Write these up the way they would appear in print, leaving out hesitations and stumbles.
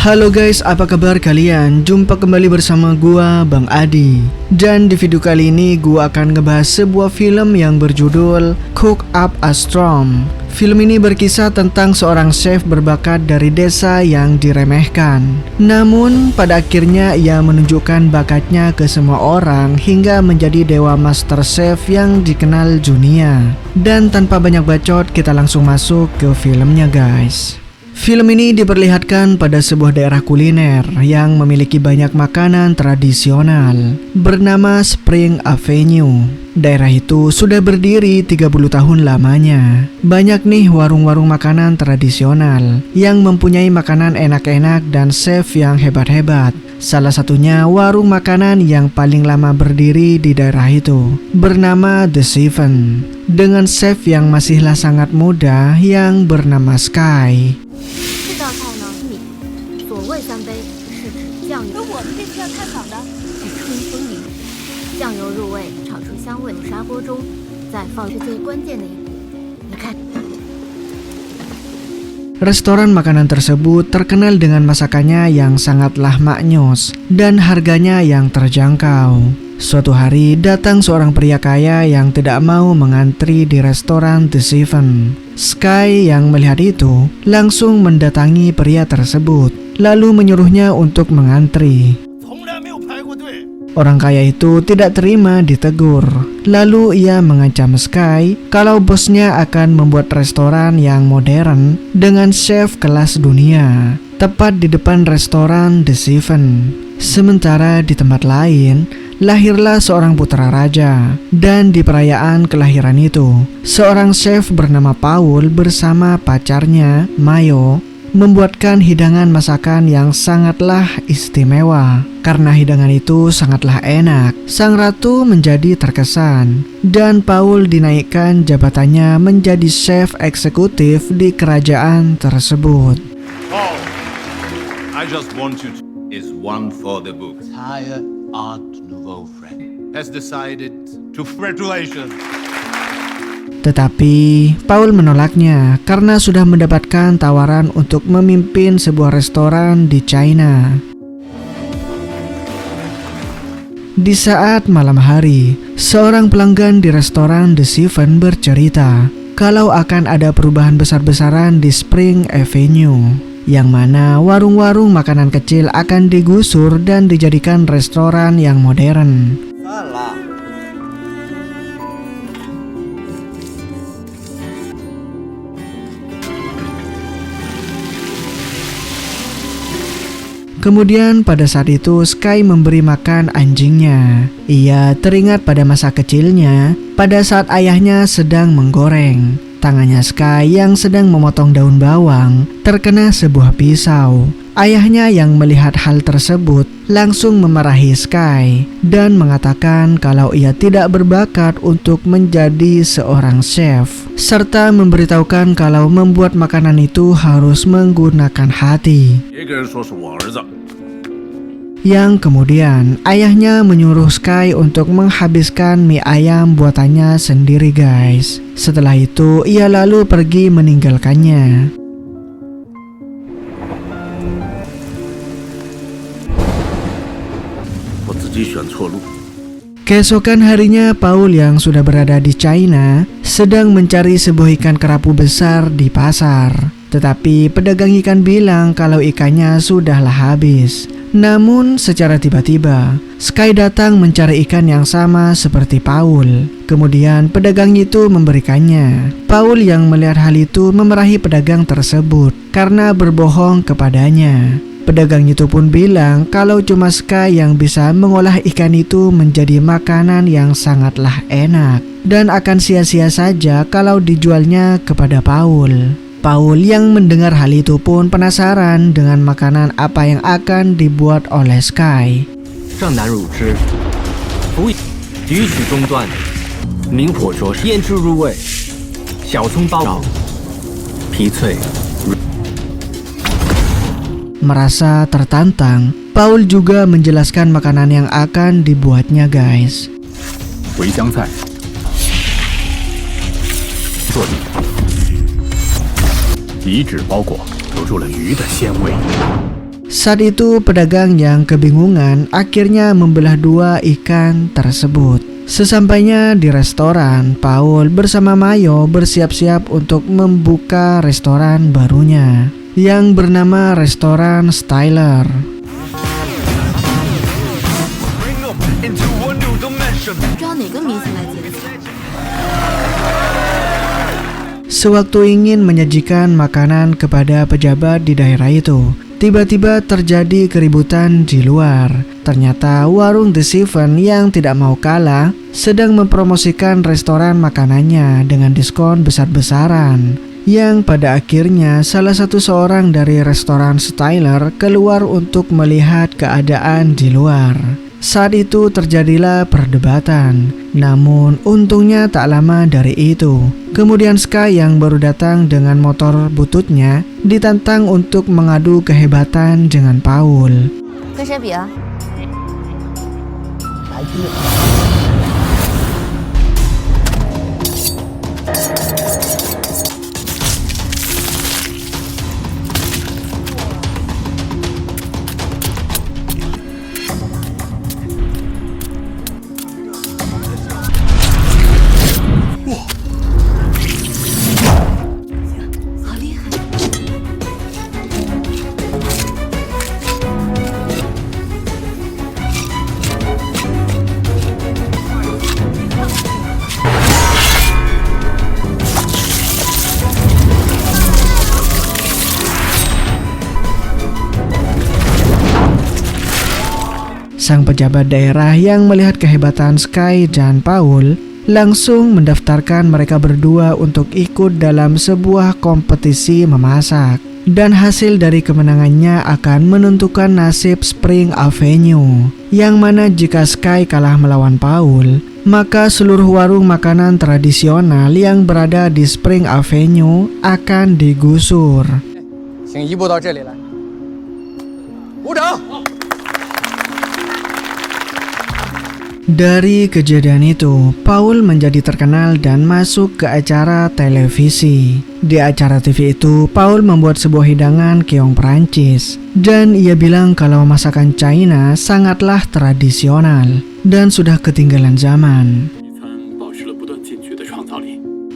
Halo guys, apa kabar kalian? Jumpa kembali bersama gua, Bang Adi. Dan di video kali ini gua akan ngebahas sebuah film yang berjudul Cook Up a Storm. Film ini berkisah tentang seorang chef berbakat dari desa yang diremehkan. Namun pada akhirnya ia menunjukkan bakatnya ke semua orang hingga menjadi dewa master chef yang dikenal dunia. Dan tanpa banyak bacot, kita langsung masuk ke filmnya guys. Film ini diperlihatkan pada sebuah daerah kuliner yang memiliki banyak makanan tradisional bernama Spring Avenue. Daerah itu sudah berdiri 30 tahun lamanya. Banyak nih warung-warung makanan tradisional yang mempunyai makanan enak-enak dan chef yang hebat-hebat. Salah satunya warung makanan yang paling lama berdiri di daerah itu bernama The Seven, dengan chef yang masihlah sangat muda yang bernama Sky. 这道菜呢，米所谓三杯是指酱油，而我们这次要探访的是春风里，酱油入味，炒出香味，砂锅中再放是最关键的一步。你看。 Restoran makanan tersebut terkenal dengan masakannya yang sangatlah maknyus dan harganya yang terjangkau. Suatu hari datang seorang pria kaya yang tidak mau mengantri di restoran The Seven. Sky yang melihat itu langsung mendatangi pria tersebut, lalu menyuruhnya untuk mengantri. Orang kaya itu tidak terima ditegur. Lalu ia mengancam Sky kalau bosnya akan membuat restoran yang modern dengan chef kelas dunia, tepat di depan restoran The Seven. Sementara di tempat lain, lahirlah seorang putra raja. Dan di perayaan kelahiran itu, seorang chef bernama Paul bersama pacarnya, Mayo, membuatkan hidangan masakan yang sangatlah istimewa. Karena hidangan itu sangatlah enak, sang ratu menjadi terkesan dan Paul dinaikkan jabatannya menjadi chef eksekutif di kerajaan tersebut. Paul, I just want you to is one for the book. Entire Art Nouveau friend Has decided to congratulations. Tetapi Paul menolaknya karena sudah mendapatkan tawaran untuk memimpin sebuah restoran di China. Di saat malam hari, seorang pelanggan di restoran The Seven bercerita kalau akan ada perubahan besar-besaran di Spring Avenue, yang mana warung-warung makanan kecil akan digusur dan dijadikan restoran yang modern. Kemudian pada saat itu Sky memberi makan anjingnya. Ia teringat pada masa kecilnya pada saat ayahnya sedang menggoreng. Tangannya Sky yang sedang memotong daun bawang terkena sebuah pisau. Ayahnya yang melihat hal tersebut langsung memarahi Sky dan mengatakan kalau ia tidak berbakat untuk menjadi seorang chef, serta memberitahukan kalau membuat makanan itu harus menggunakan hati. Yang kemudian ayahnya menyuruh Sky untuk menghabiskan mie ayam buatannya sendiri guys. Setelah itu ia lalu pergi meninggalkannya. Keesokan harinya Paul yang sudah berada di China sedang mencari sebuah ikan kerapu besar di pasar. Tetapi pedagang ikan bilang kalau ikannya sudahlah habis. Namun secara tiba-tiba Sky datang mencari ikan yang sama seperti Paul. Kemudian pedagang itu memberikannya. Paul yang melihat hal itu memarahi pedagang tersebut karena berbohong kepadanya. Pedagang itu pun bilang kalau cuma Sky yang bisa mengolah ikan itu menjadi makanan yang sangatlah enak dan akan sia-sia saja kalau dijualnya kepada Paul. Paul yang mendengar hal itu pun penasaran dengan makanan apa yang akan dibuat oleh Sky. Merasa tertantang, Paul juga menjelaskan makanan yang akan dibuatnya guys. Saat itu pedagang yang kebingungan akhirnya membelah dua ikan tersebut. Sesampainya di restoran, Paul bersama Mayo bersiap-siap untuk membuka restoran barunya yang bernama Restoran Styler. Sewaktu ingin menyajikan makanan kepada pejabat di daerah itu, tiba-tiba terjadi keributan di luar. Ternyata warung The Seven yang tidak mau kalah sedang mempromosikan restoran makanannya dengan diskon besar-besaran, yang pada akhirnya salah satu seorang dari restoran Styler keluar untuk melihat keadaan di luar. Saat itu terjadilah perdebatan, namun untungnya tak lama dari itu. Kemudian Sky yang baru datang dengan motor bututnya ditantang untuk mengadu kehebatan dengan Paul. Sang pejabat daerah yang melihat kehebatan Sky dan Paul langsung mendaftarkan mereka berdua untuk ikut dalam sebuah kompetisi memasak. Dan hasil dari kemenangannya akan menentukan nasib Spring Avenue, yang mana jika Sky kalah melawan Paul, maka seluruh warung makanan tradisional yang berada di Spring Avenue akan digusur. Dari kejadian itu, Paul menjadi terkenal dan masuk ke acara televisi. Di acara TV itu, Paul membuat sebuah hidangan keong Perancis. Dan ia bilang kalau masakan China sangatlah tradisional dan sudah ketinggalan zaman.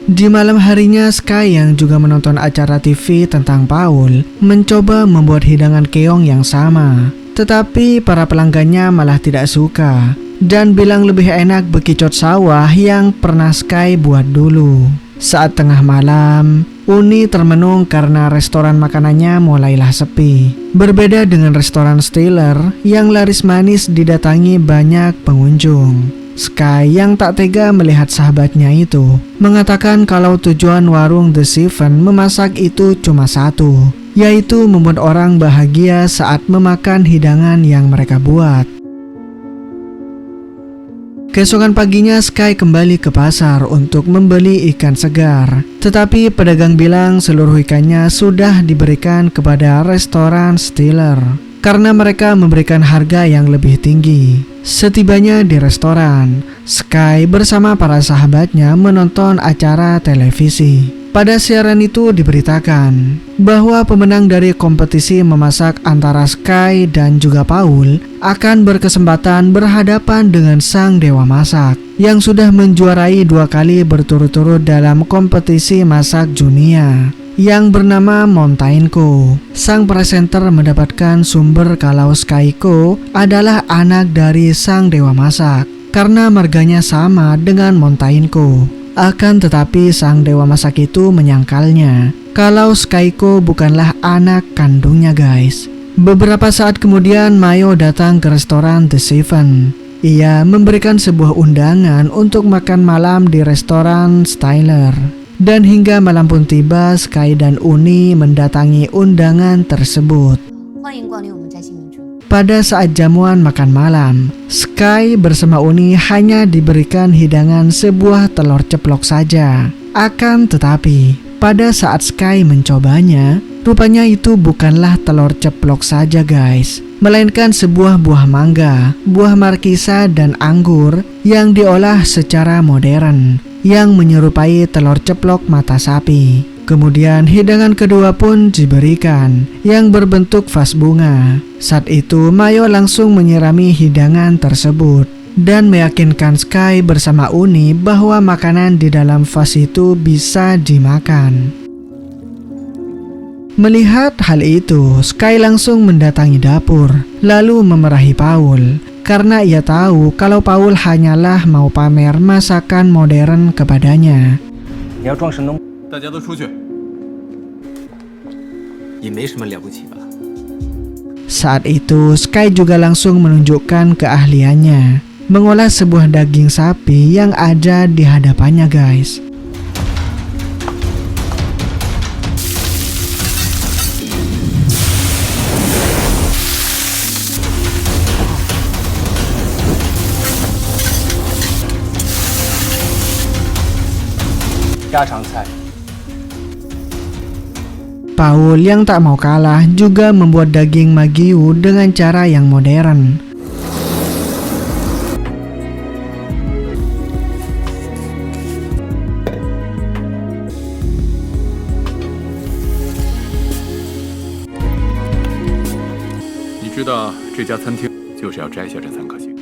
Di malam harinya, Sky yang juga menonton acara TV tentang Paul mencoba membuat hidangan keong yang sama. Tetapi para pelanggannya malah tidak suka dan bilang lebih enak bekicot sawah yang pernah Sky buat dulu. Saat tengah malam, Uni termenung karena restoran makanannya mulailah sepi. Berbeda dengan restoran Styler yang laris manis didatangi banyak pengunjung. Sky yang tak tega melihat sahabatnya itu mengatakan kalau tujuan warung The Seven memasak itu cuma satu, yaitu membuat orang bahagia saat memakan hidangan yang mereka buat. Keesokan paginya Sky kembali ke pasar untuk membeli ikan segar. Tetapi pedagang bilang seluruh ikannya sudah diberikan kepada restoran Styler karena mereka memberikan harga yang lebih tinggi. Setibanya di restoran, Sky bersama para sahabatnya menonton acara televisi. Pada siaran itu diberitakan bahwa pemenang dari kompetisi memasak antara Sky dan juga Paul akan berkesempatan berhadapan dengan sang dewa masak yang sudah menjuarai 2 kali berturut-turut dalam kompetisi masak dunia yang bernama Montaigne. Sang presenter mendapatkan sumber kalau Skyko adalah anak dari sang dewa masak karena marganya sama dengan Montaigne. Akan tetapi sang dewa masak itu menyangkalnya kalau Skyko bukanlah anak kandungnya guys. Beberapa saat kemudian Mayo datang ke restoran The Seven. Ia memberikan sebuah undangan untuk makan malam di restoran Styler. Dan hingga malam pun tiba, Sky dan Uni mendatangi undangan tersebut. Pada saat jamuan makan malam, Sky bersama Uni hanya diberikan hidangan sebuah telur ceplok saja. Akan tetapi, pada saat Sky mencobanya, rupanya itu bukanlah telur ceplok saja guys, melainkan sebuah buah mangga, buah markisa dan anggur yang diolah secara modern, yang menyerupai telur ceplok mata sapi. Kemudian hidangan kedua pun diberikan, yang berbentuk vas bunga. Saat itu Mayo langsung menyirami hidangan tersebut dan meyakinkan Sky bersama Uni bahwa makanan di dalam vas itu bisa dimakan. Melihat hal itu, Sky langsung mendatangi dapur, lalu memarahi Paul, karena ia tahu kalau Paul hanyalah mau pamer masakan modern kepadanya. 你要装神农，大家都出去。也没什么了不起吧？ Saat itu, Sky juga langsung menunjukkan keahliannya mengolah sebuah daging sapi yang ada di hadapannya, guys. Paul yang tak mau kalah juga membuat daging Magyu dengan cara yang modern.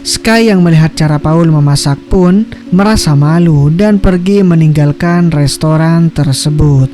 Sky yang melihat cara Paul memasak pun merasa malu dan pergi meninggalkan restoran tersebut.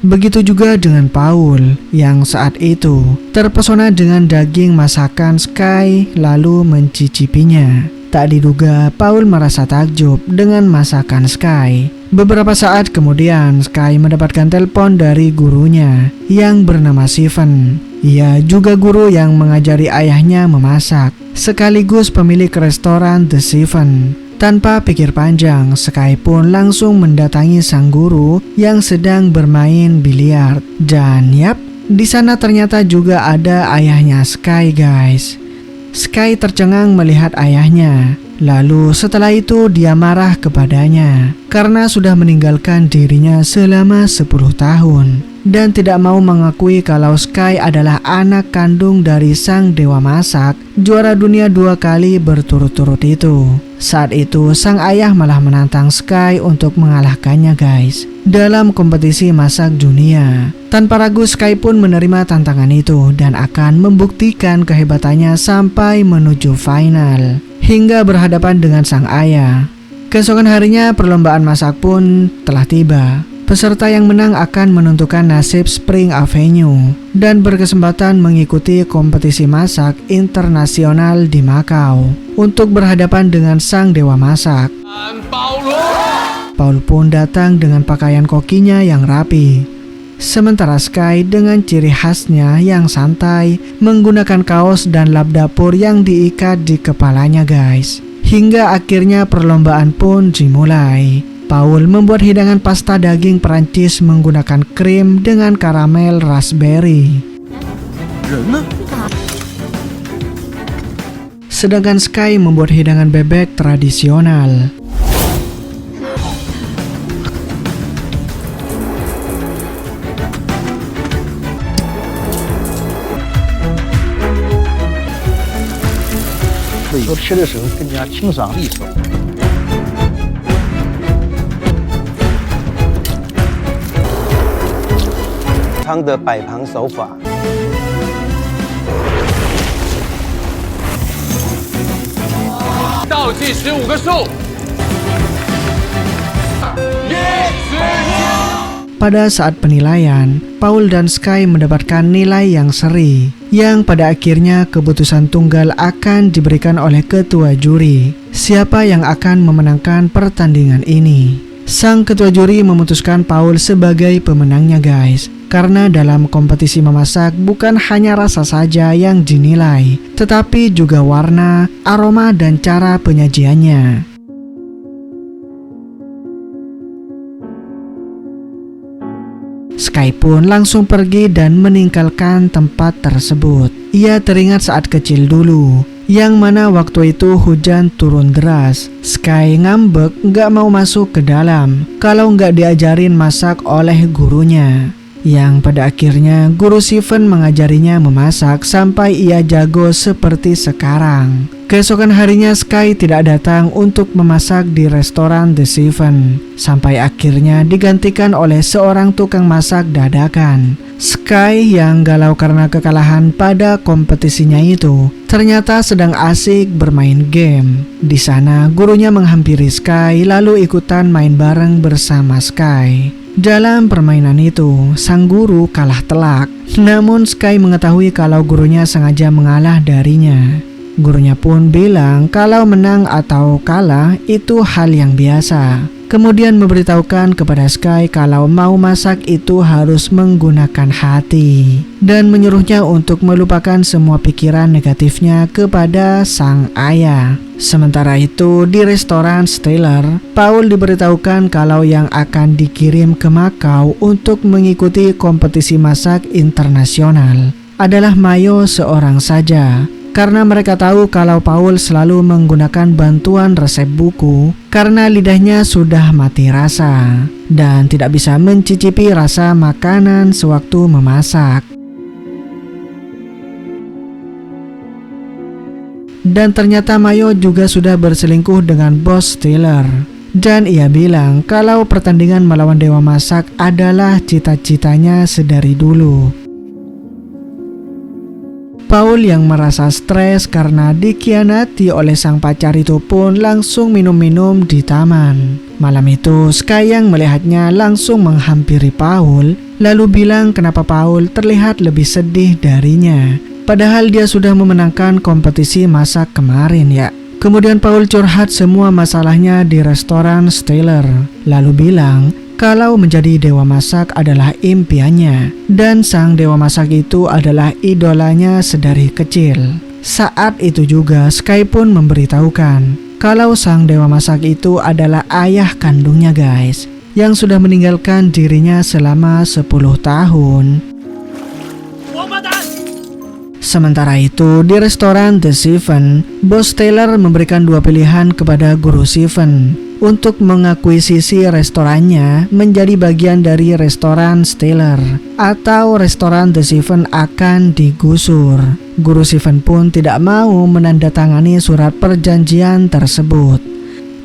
Begitu juga dengan Paul yang saat itu terpesona dengan daging masakan Sky lalu mencicipinya. Tak diduga Paul merasa takjub dengan masakan Sky. Beberapa saat kemudian Sky mendapatkan telepon dari gurunya yang bernama Steven. Ia juga guru yang mengajari ayahnya memasak, sekaligus pemilik restoran The Steven. Tanpa pikir panjang, Sky pun langsung mendatangi sang guru yang sedang bermain biliar. Dan yap, di sana ternyata juga ada ayahnya Sky, guys. Sky tercengang melihat ayahnya. Lalu setelah itu dia marah kepadanya karena sudah meninggalkan dirinya selama 10 tahun dan tidak mau mengakui kalau Sky adalah anak kandung dari sang dewa masak juara dunia 2 kali berturut-turut itu. Saat itu sang ayah malah menantang Sky untuk mengalahkannya, guys, dalam kompetisi masak dunia. Tanpa ragu Sky pun menerima tantangan itu dan akan membuktikan kehebatannya sampai menuju final hingga berhadapan dengan sang ayah. Keesokan harinya perlombaan masak pun telah tiba. Peserta yang menang akan menentukan nasib Spring Avenue dan berkesempatan mengikuti kompetisi masak internasional di Macau untuk berhadapan dengan sang dewa masak. Paul pun datang dengan pakaian kokinya yang rapi. Sementara Sky dengan ciri khasnya yang santai menggunakan kaos dan lap dapur yang diikat di kepalanya, guys. Hingga akhirnya perlombaan pun dimulai. Paul membuat hidangan pasta daging Perancis menggunakan krim dengan karamel raspberry. Sedangkan Sky membuat hidangan bebek tradisional.的摆盘手法。倒计15个数。Pada saat penilaian, Paul dan Sky mendapatkan nilai yang seri, yang pada akhirnya keputusan tunggal akan diberikan oleh ketua juri. Siapa yang akan memenangkan pertandingan ini? Sang ketua juri memutuskan Paul sebagai pemenangnya, guys. Karena dalam kompetisi memasak bukan hanya rasa saja yang dinilai, tetapi juga warna, aroma, dan cara penyajiannya. Sky pun langsung pergi dan meninggalkan tempat tersebut. Ia teringat saat kecil dulu, yang mana waktu itu hujan turun deras. Sky ngambek gak mau masuk ke dalam kalau gak diajarin masak oleh gurunya. yang pada akhirnya guru Steven mengajarinya memasak sampai ia jago seperti sekarang. Keesokan harinya Sky tidak datang untuk memasak di restoran The Seven, sampai akhirnya digantikan oleh seorang tukang masak dadakan. Sky yang galau karena kekalahan pada kompetisinya itu ternyata sedang asik bermain game. Di sana gurunya menghampiri Sky lalu ikutan main bareng bersama Sky. Dalam permainan itu, sang guru kalah telak. Namun Sky mengetahui kalau gurunya sengaja mengalah darinya. Gurunya pun bilang kalau menang atau kalah itu hal yang biasa. Kemudian memberitahukan kepada Sky kalau mau masak itu harus menggunakan hati. Dan menyuruhnya untuk melupakan semua pikiran negatifnya kepada sang ayah. Sementara itu di restoran Stellar, Paul diberitahukan kalau yang akan dikirim ke Makau untuk mengikuti kompetisi masak internasional adalah Mayo seorang saja. Karena mereka tahu kalau Paul selalu menggunakan bantuan resep buku karena lidahnya sudah mati rasa dan tidak bisa mencicipi rasa makanan sewaktu memasak. Dan ternyata Mayo juga sudah berselingkuh dengan bos Stellar. Dan ia bilang kalau pertandingan melawan Dewa Masak adalah cita-citanya sedari dulu. Paul yang merasa stres karena dikhianati oleh sang pacar itu pun langsung minum-minum di taman. Malam itu Sky yang melihatnya langsung menghampiri Paul lalu bilang kenapa Paul terlihat lebih sedih darinya. Padahal dia sudah memenangkan kompetisi masak kemarin ya. Kemudian Paul curhat semua masalahnya di restoran Stellar lalu bilang kalau menjadi dewa masak adalah impiannya dan sang dewa masak itu adalah idolanya sedari kecil. Saat itu juga Sky pun memberitahukan kalau sang dewa masak itu adalah ayah kandungnya guys, yang sudah meninggalkan dirinya selama 10 tahun. Sementara itu di restoran The Seven, bos Taylor memberikan 2 pilihan kepada guru Steven untuk mengakuisisi restorannya menjadi bagian dari restoran Stellar atau restoran The Seven akan digusur. Guru Steven pun tidak mau menandatangani surat perjanjian tersebut.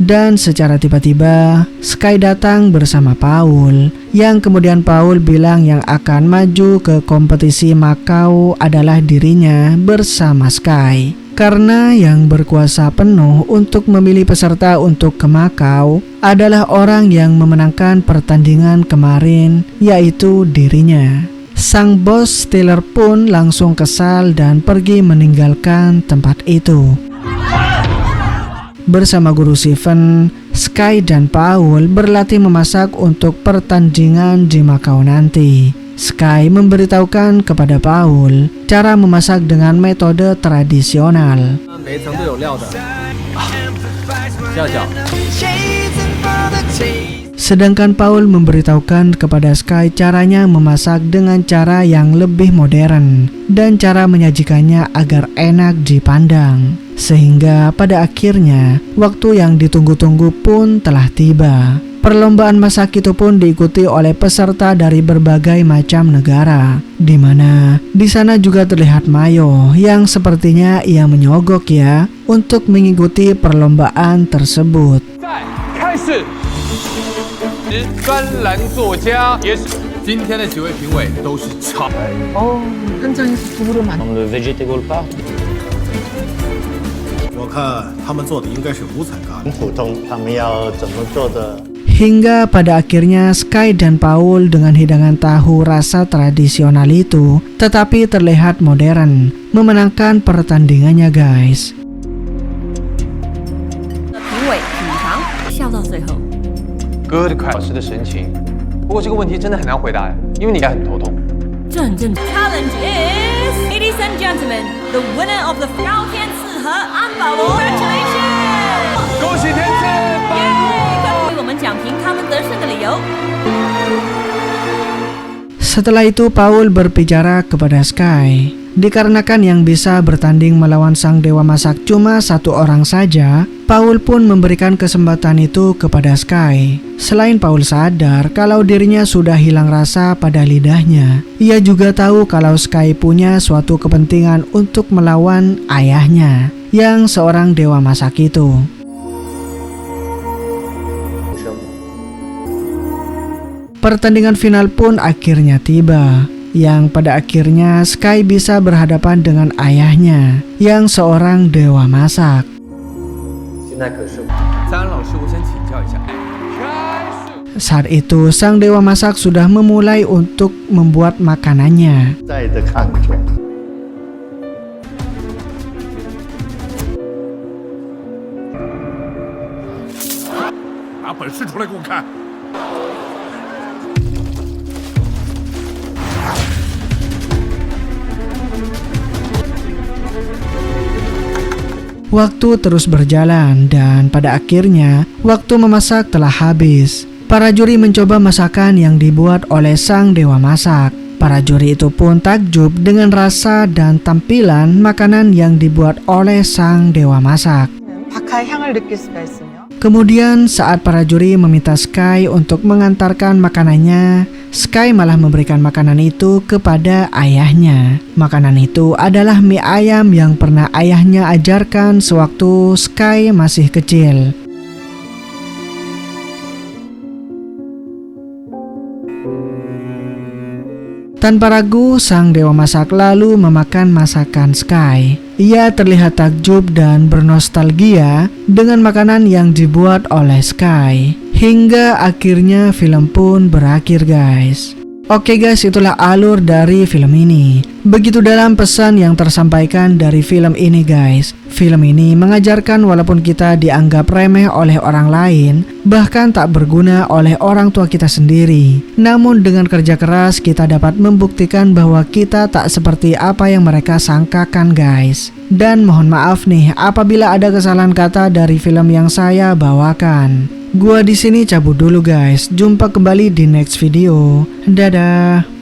Dan secara tiba-tiba Sky datang bersama Paul, yang kemudian Paul bilang yang akan maju ke kompetisi Makau adalah dirinya bersama Sky. Karena yang berkuasa penuh untuk memilih peserta untuk ke Makau adalah orang yang memenangkan pertandingan kemarin, yaitu dirinya. Sang bos Stellar pun langsung kesal dan pergi meninggalkan tempat itu. Bersama guru Steven, Sky dan Paul berlatih memasak untuk pertandingan di Makau nanti. Sky memberitahukan kepada Paul cara memasak dengan metode tradisional. Sedangkan Paul memberitahukan kepada Sky caranya memasak dengan cara yang lebih modern dan cara menyajikannya agar enak dipandang. Sehingga pada akhirnya waktu yang ditunggu-tunggu pun telah tiba. Perlombaan masak itu pun diikuti oleh peserta dari berbagai macam negara, di mana di sana juga terlihat Mayo yang sepertinya ia menyogok ya untuk mengikuti perlombaan tersebut. 专栏作家也是今天的几位评委都是超哦，看这样是猪的嘛？我们的 vegetable part。我看他们做的应该是五彩咖喱。很普通，他们要怎么做的？ Hingga pada akhirnya Sky dan Paul dengan hidangan tahu rasa tradisional itu tetapi terlihat modern memenangkan pertandingannya guys. 评委品尝，笑到最后。 哥的老师的神情，不过这个问题真的很难回答，因为你也很头痛。这很正常。Challenge is, ladies and gentlemen, the winner of the 高天赐和安保罗。Congratulations！ 恭喜天赐！耶！为我们讲评他们得胜的理由。 Setelah itu Paul berbicara kepada Sky. Dikarenakan yang bisa bertanding melawan sang dewa masak cuma satu orang saja, Paul pun memberikan kesempatan itu kepada Sky. Selain Paul sadar kalau dirinya sudah hilang rasa pada lidahnya, ia juga tahu kalau Sky punya suatu kepentingan untuk melawan ayahnya, yang seorang dewa masak itu. Pertandingan final pun akhirnya tiba, yang pada akhirnya Sky bisa berhadapan dengan ayahnya, yang seorang dewa masak. Saat itu sang dewa masak sudah memulai untuk membuat makanannya. 在的看着。拿本事出来给我看！ Waktu terus berjalan dan pada akhirnya waktu memasak telah habis. Para juri mencoba masakan yang dibuat oleh sang dewa masak. Para juri itu pun takjub dengan rasa dan tampilan makanan yang dibuat oleh sang dewa masak. 박하의 향을 느낄 수가 있으며 Kemudian saat para juri meminta Sky untuk mengantarkan makanannya, Sky malah memberikan makanan itu kepada ayahnya. Makanan itu adalah mie ayam yang pernah ayahnya ajarkan sewaktu Sky masih kecil. Tanpa ragu, sang dewa masak lalu memakan masakan Sky. Ia terlihat takjub dan bernostalgia dengan makanan yang dibuat oleh Sky. Hingga akhirnya film pun berakhir, guys. Oke guys, itulah alur dari film ini. Begitu dalam pesan yang tersampaikan dari film ini, guys. Film ini mengajarkan walaupun kita dianggap remeh oleh orang lain, bahkan tak berguna oleh orang tua kita sendiri, namun dengan kerja keras kita dapat membuktikan bahwa kita tak seperti apa yang mereka sangkakan, guys. Dan mohon maaf nih apabila ada kesalahan kata dari film yang saya bawakan. Gua di sini cabut dulu, guys. Jumpa kembali di next video. Dadah.